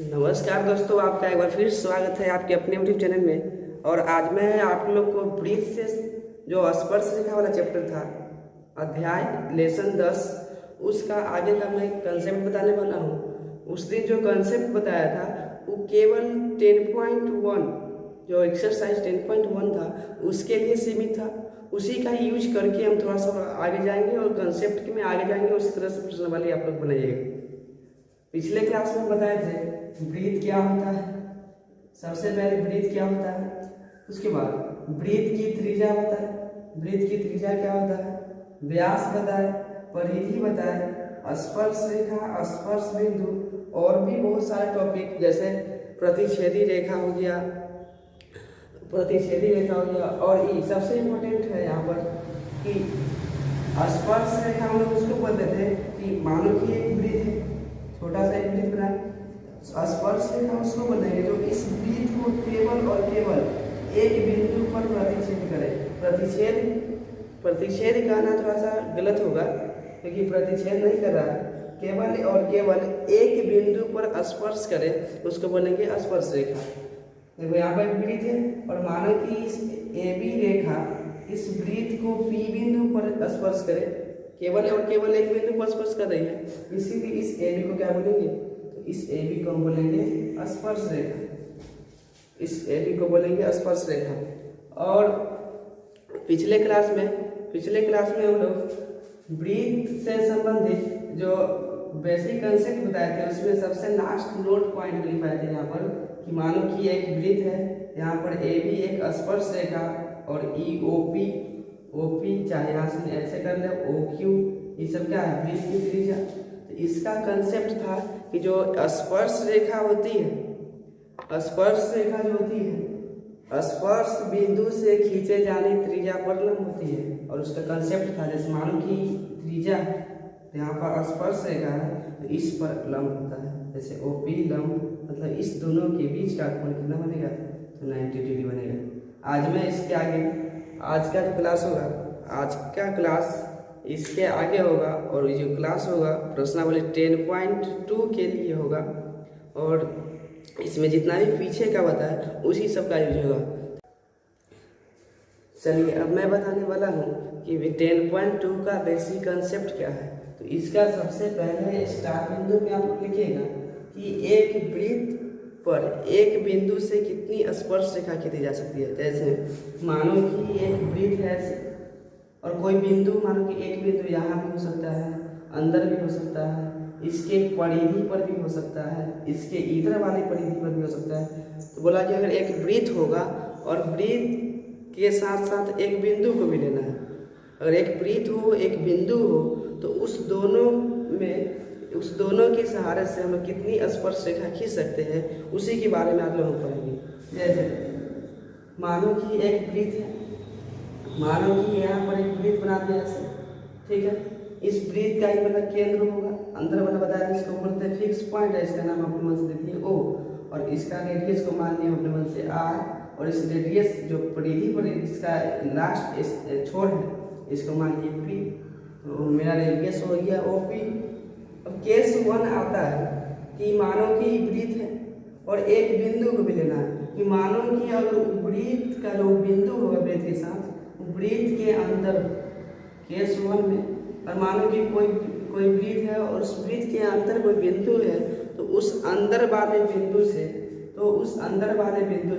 नमस्कार दोस्तों, आपका एक बार फिर स्वागत है आपके अपने यूट्यूब चैनल में। और आज मैं आप लोग को ब्रीथ से जो स्पर्श रेखा वाला चैप्टर था, अध्याय लेसन 10, उसका आगे का मैं कंसेप्ट बताने वाला हूँ। उस दिन जो कंसेप्ट बताया था वो केवल 10.1 जो एक्सरसाइज 10.1 था उसके लिए सीमित था। उसी का यूज करके हम थोड़ा सा आगे जाएंगे और कंसेप्ट में आगे जाएंगे। उसी तरह से प्रश्न वाले आप लोग बनाइएगा। पिछले क्लास में बताए थे ब्रीथ क्या होता है। सबसे पहले ब्रीथ क्या होता है, उसके बाद ब्रीथ की त्रिज्या बताए, ब्रीथ की त्रिज्या क्या होता है, व्यास बताए, परिधि बताए, स्पर्श रेखा, स्पर्श बिंदु और भी बहुत सारे टॉपिक जैसे प्रतिच्छेदी रेखा हो गया, प्रतिच्छेदी रेखा हो गया। और ये सबसे इम्पोर्टेंट है यहाँ पर कि स्पर्श रेखा हम लोग उसको बोलते थे कि मानो कि एक ब्रीथ है, छोटा सा एक ब्रीथ बनाए, स्पर्श रेखा उसको बोलेंगे जो इस ब्रीथ को केवल और केवल एक बिंदु पर प्रतिच्छेद करे। प्रतिच्छेद कहना थोड़ा सा गलत होगा क्योंकि प्रतिच्छेद नहीं कर रहा है, केवल और केवल एक बिंदु पर स्पर्श करे उसको बोलेंगे स्पर्श रेखा। देखो यहाँ पर ब्रीथ है और मानो कि इस AB रेखा इस ब्रीथ को P बिंदु पर स्पर्श करे, केवल और केवल एक बिंदु पर स्पर्श कर रही है, इसीलिए इस AB को क्या बोलेंगे, तो इस AB को हम बोलेंगे स्पर्श रेखा। इस AB को बोलेंगे स्पर्श रेखा। और पिछले क्लास में हम लोग ब्रीथ से संबंधित जो बेसिक कंसेप्ट बताए थे उसमें सबसे लास्ट नोट पॉइंट लिख पाए थे यहाँ पर कि मानो कि एक ब्रीथ है, यहाँ पर AB एक स्पर्श रेखा और OP चाहे यहाँ से ऐसे कर ले, OQ, ये सब क्या है, ब्रीथ की त्रिज्या। तो इसका कंसेप्ट था कि जो स्पर्श रेखा होती है, स्पर्श रेखा जो होती है स्पर्श बिंदु से खींचे जाने त्रिज्या पर लंब होती है। और उसका कंसेप्ट था जैसे मानो कि त्रिज्या यहाँ पर स्पर्श रेखा है तो इस पर लंब होता है, जैसे OP लंब, मतलब इस दोनों के बीच का कोण कितना बनेगा, तो 90 डिग्री बनेगा। आज मैं इसके आगे, आज का जो क्लास होगा, आज का क्लास इसके आगे होगा और ये जो क्लास होगा प्रश्नावली 10.2 के लिए होगा। और इसमें जितना भी पीछे का बताया उसी सब का यूज होगा। चलिए अब मैं बताने वाला हूँ कि 10.2 का बेसिक कंसेप्ट क्या है। तो इसका सबसे पहले स्टार्ट बिंदु में आप लिखिएगा कि एक ब्रीथ पर एक बिंदु से कितनी स्पर्श रेखा खींची जा सकती है। जैसे मानो कि एक ब्रीथ है और कोई बिंदु, मानो कि एक बिंदु यहाँ भी हो सकता है, अंदर भी हो सकता है, इसके परिधि पर भी हो सकता है, इसके इधर वाली परिधि पर भी हो सकता है। तो बोला कि अगर एक ब्रीथ होगा और ब्रीथ के साथ साथ एक बिंदु को भी लेना है, अगर एक ब्रीथ हो एक बिंदु हो तो उस दोनों के सहारे से हम लोग कितनी स्पर्श रेखा खींच सकते हैं उसी के बारे में आप लोग पढ़ेंगे। जैसे मानो कि एक ब्रीथ है, मानो कि यहाँ पर एक ब्रीथ बना दिया ऐसे, ठीक है, इस ब्रीथ का ही मतलब केंद्र होगा, अंदर वाला बताया इसको बोलते हैं फिक्स पॉइंट है, इसका नाम अपने मन से दे दिए O, और इसका रेडियस को मान लिया अपने मन से R, और इस रेडियस जो परिधि पर इसका लास्ट छोर है इसको मान लिया P। तो मेरा रेडियस हो गया OP। अब केस 1 आता है कि मानो कि ब्रीथ है और एक बिंदु को भी लेना है कि मानो कि अगर ब्रीथ का जो बिंदु होगा ब्रीथ के साथ, ब्रीथ के अंदर केस 1 में, और मानो कि कोई ब्रीथ है और उस ब्रीथ के अंदर कोई बिंदु है तो उस अंदर वाले बिंदु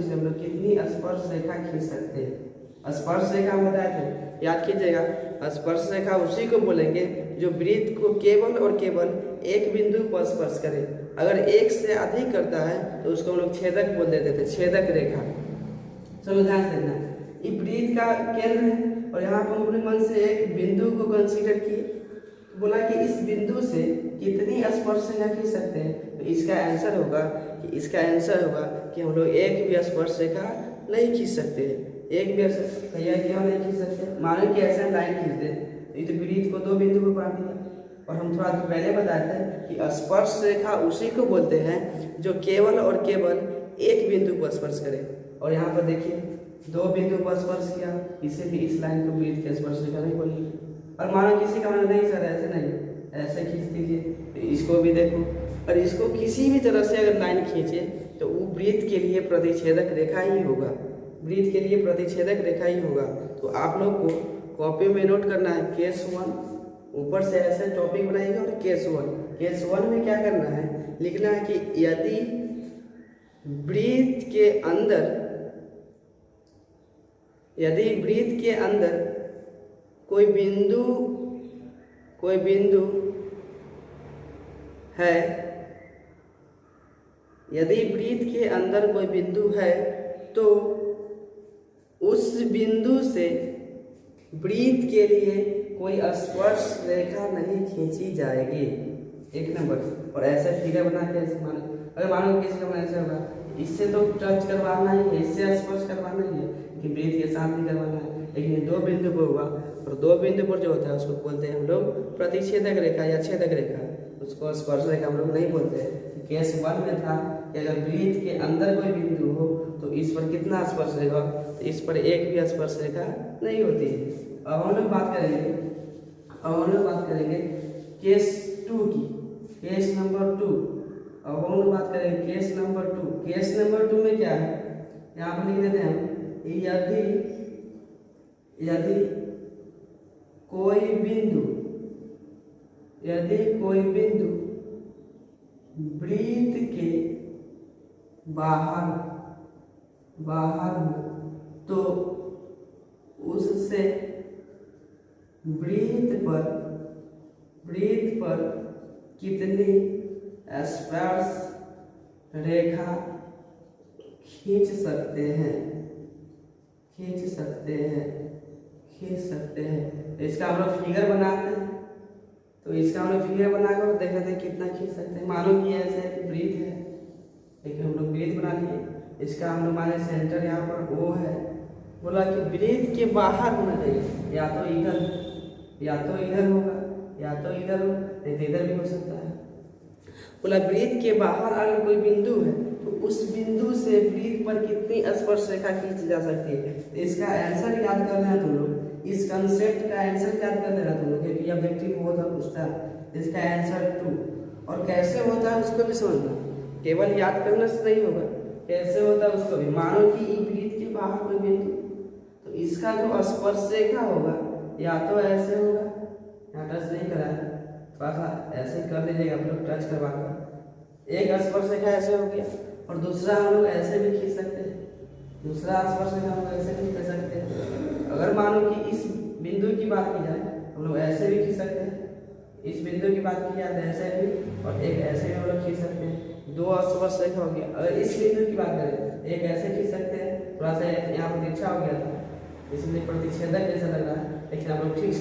से हम लोग कितनी स्पर्श रेखा खींच सकते हैं। स्पर्श रेखा बताए थे, याद कीजिएगा। स्पर्श रेखा उसी को बोलेंगे जो ब्रीथ को केवल और केवल एक बिंदु पर स्पर्श करे। अगर एक से अधिक करता है तो उसको हम लोग छेदक बोल देते थे, छेदक रेखा। चलो ध्यान से देखना, ये ब्रीथ का केंद्र है और यहाँ पर अपने मन से एक बिंदु को कंसीडर किए, तो बोला कि इस बिंदु से कितनी स्पर्श रेखा खींच सकते हैं। तो इसका आंसर होगा कि हम लोग एक भी स्पर्श रेखा नहीं खींच सकते हैं। एक भी भैया क्यों नहीं खींच सकते, मानो कि ऐसा लाइन खींच दे तो ये तो ब्रीथ को दो बिंदु को बांट दिया। और हम थोड़ा पहले बताए थे कि स्पर्श रेखा उसी को बोलते हैं जो केवल और केवल एक बिंदु को स्पर्श करे। और यहाँ पर देखिए दो बिंदु पर स्पर्श किया, इसीलिए इस लाइन को ब्रीथ के स्पर्श रेखा नहीं बोलेंगे। और मानो किसी का नहीं सर ऐसे नहीं, ऐसे खींच दीजिए, इसको भी देखो और इसको किसी भी तरह से अगर लाइन खींचे तो वो वृत्त के लिए प्रतिच्छेदक रेखा ही होगा, वृत्त के लिए प्रतिच्छेदक रेखा ही होगा। तो आप लोग को कॉपी में नोट करना है केस 1, ऊपर से ऐसे टॉपिक बनाइएगा और केस 1 में क्या करना है, लिखना है कि यदि वृत्त के अंदर कोई बिंदु है, यदि वृत्त के अंदर कोई बिंदु है तो उस बिंदु से वृत्त के लिए कोई स्पर्श रेखा नहीं खींची जाएगी। 1 नंबर। और ऐसे फिगर बना के ऐसे मानो किसी का ऐसे होगा, इससे तो टच करवाना ही है, इससे स्पर्श करवाना ही है कि वृत्त के साथ नहीं करवाना है, लेकिन 2 बिंदु पर हुआ और 2 बिंदु पर जो होता है उसको बोलते हैं हम लोग प्रतिच्छेदक रेखा या छेदक रेखा, उसको स्पर्श रेखा हम लोग नहीं बोलते हैं। केस 1 में था कि अगर वृत्त के अंदर कोई बिंदु हो तो इस पर कितना स्पर्श रेखा, तो इस पर एक भी स्पर्श रेखा नहीं होती है। अब हम लोग बात करेंगे केस 2 की, केस नंबर 2। अब हम लोग बात करेंगे केस नंबर 2। केस नंबर 2 में क्या है, यहाँ पर लिख देते हैं हम, यदि कोई बिंदु वृत्त के बाहर हो तो उससे वृत्त पर कितनी स्पर्श रेखा खींच सकते हैं। इसका हम लोग फिगर बनाते हैं, तो इसका हम लोग फिगर बनाकर देख लेते हैं कितना खींच सकते हैं। मानो कि ऐसे वृत्त है, देखिए हम लोग वृत्त बना लिए, इसका हम लोग माने सेंटर यहाँ पर O है, बोला कि वृत्त के बाहर होना चाहिए, या तो इधर होगा, या तो इधर हो, नहीं तो इधर भी हो सकता है। बोला वृत्त के बाहर अगर कोई बिंदु है तो उस बिंदु से वृत्त पर कितनी स्पर्श रेखा खींची जा सकती है। तो इसका आंसर याद करना है तुम लोग, इस कंसेप्ट का आंसर याद कर लेना तुम लोग, क्योंकि ऑब्जेक्टिव बहुत पूछता है। इसका आंसर 2, और कैसे होता है उसको भी समझना, केवल याद करने से नहीं होगा, कैसे होता है उसको भी। मानो कि वृत्त के बाहर कोई बिंदु, तो इसका जो स्पर्श रेखा होगा या तो ऐसे होगा, यहाँ टच नहीं करा है, थोड़ा सा ऐसे कर लीजिएगा आप लोग टच करवा कर, एक स्पर्श रेखा ऐसे हो गया, और दूसरा हम लोग ऐसे भी खींच सकते हैं, दूसरा स्पर्श रेखा हम लोग ऐसे भी खींच सकते हैं। अगर मानो कि इस बिंदु की बात की जाए हम लोग ऐसे भी खींच सकते हैं, इस बिंदु की बात की जाए तो ऐसे भी, और एक ऐसे भी हम लोग खींच सकते हैं। 2 स्पर्श रेखा हो गया। अगर इस बिंदु की बात करें, एक ऐसे खींच सकते हैं, थोड़ा सा यहाँ पर तिरछा हो गया था, इसलिए प्रतिच्छेदक जैसा लग रहा है, लेकिन आप लोग ठीक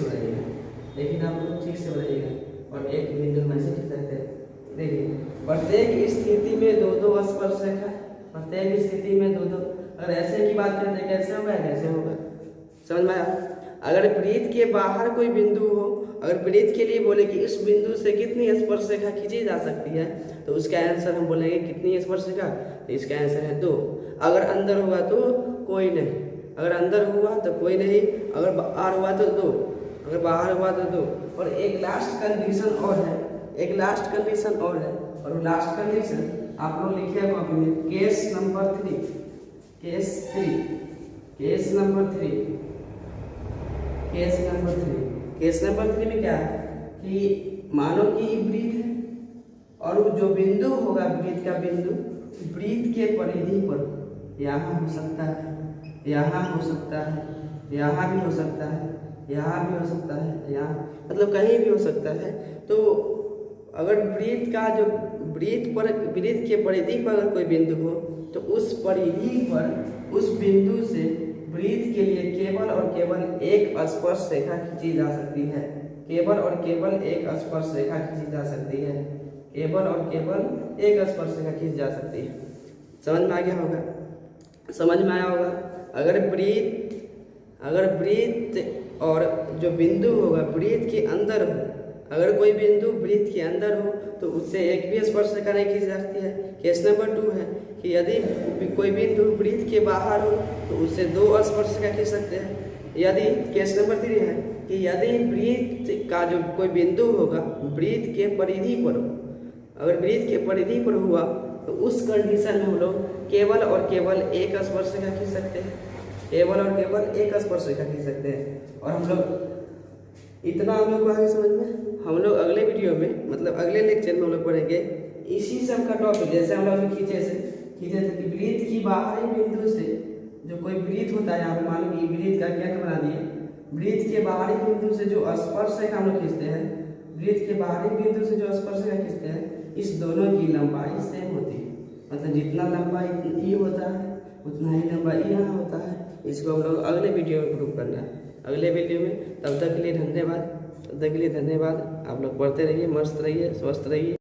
से बनाइएगा, और एक बिंदु में से खींच सकते हैं। देखिए प्रत्येक स्थिति में 2-2 स्पर्श रेखा, प्रत्येक स्थिति में 2-2। अगर ऐसे की बात करें तो कैसे होगा, कैसे होगा, समझ में आया। अगर वृत्त के बाहर कोई बिंदु हो, अगर वृत्त के लिए बोले कि इस बिंदु से कितनी स्पर्श रेखा खींची जा सकती है, तो उसका आंसर हम बोलेंगे कितनी स्पर्श रेखा, तो इसका आंसर है 2। अगर अंदर हुआ तो कोई नहीं, अगर अंदर हुआ तो कोई नहीं, अगर बाहर हुआ तो 2, अगर बाहर हुआ तो 2। और एक लास्ट कंडीशन और है, और वो लास्ट कंडीशन आप लोग लिखिए कॉपी में, केस नंबर 3 में क्या है कि मानो कि वृत्त है, और वो जो बिंदु होगा वृत्त का बिंदु, वृत्त के परिधि पर यहाँ हो सकता है, यहाँ हो सकता है, यहाँ भी हो सकता है, यहाँ भी हो सकता है, यहाँ मतलब कहीं भी हो सकता है। तो अगर वृत्त का जो वृत्त के परिधि पर अगर कोई बिंदु हो तो उस परिधि पर उस बिंदु से वृत्त के लिए केवल और केवल एक स्पर्श रेखा खींची जा सकती है, केवल और केवल एक स्पर्श रेखा खींची जा सकती है, केवल और केवल एक स्पर्श रेखा खींची जा सकती है। समझ में आ गया होगा, समझ में आया होगा। अगर वृत्त और जो बिंदु होगा वृत्त के अंदर हो, अगर कोई बिंदु वृत्त के अंदर हो तो उससे एक भी स्पर्श रेखा नहीं खींच सकती है। केस नंबर 2 है कि यदि कोई बिंदु वृत्त के बाहर हो तो उससे 2 स्पर्श रेखा खींच सकते हैं। यदि केस नंबर 3 है कि यदि वृत्त का जो कोई बिंदु होगा वृत्त के परिधि पर हो, अगर वृत्त के परिधि पर हुआ तो उस कंडीशन में हम लोग केवल और केवल एक स्पर्शरेखा खींच सकते हैं, केवल और केवल एक स्पर्शरेखा खींच सकते हैं। और हम लोग इतना हम लोग को आगे समझ में, हम लोग अगले वीडियो में मतलब अगले लेक्चर में हम लोग पढ़ेंगे इसी सब का टॉपिक। जैसे हम लोग खींचे थे कि वृत्त की बाहरी बिंदु से जो कोई वृत्त होता है, यहाँ पे मान लीजिए वृत्त का केंद्र बना दिए, वृत्त के बाहरी बिंदु से जो स्पर्शरेखा हम लोग खींचते हैं, वृत्त के बाहरी बिंदु से जो स्पर्शरेखा खींचते हैं, इस दोनों की लंबाई सेम होती है। मतलब जितना लंबाई ई होता है उतना ही लंबाई यहाँ होता है। इसको हम लोग अगले वीडियो में प्रूव करना है, अगले वीडियो में। तब तक के लिए धन्यवाद, तब तक के लिए धन्यवाद। आप लोग पढ़ते रहिए, मस्त रहिए, स्वस्थ रहिए।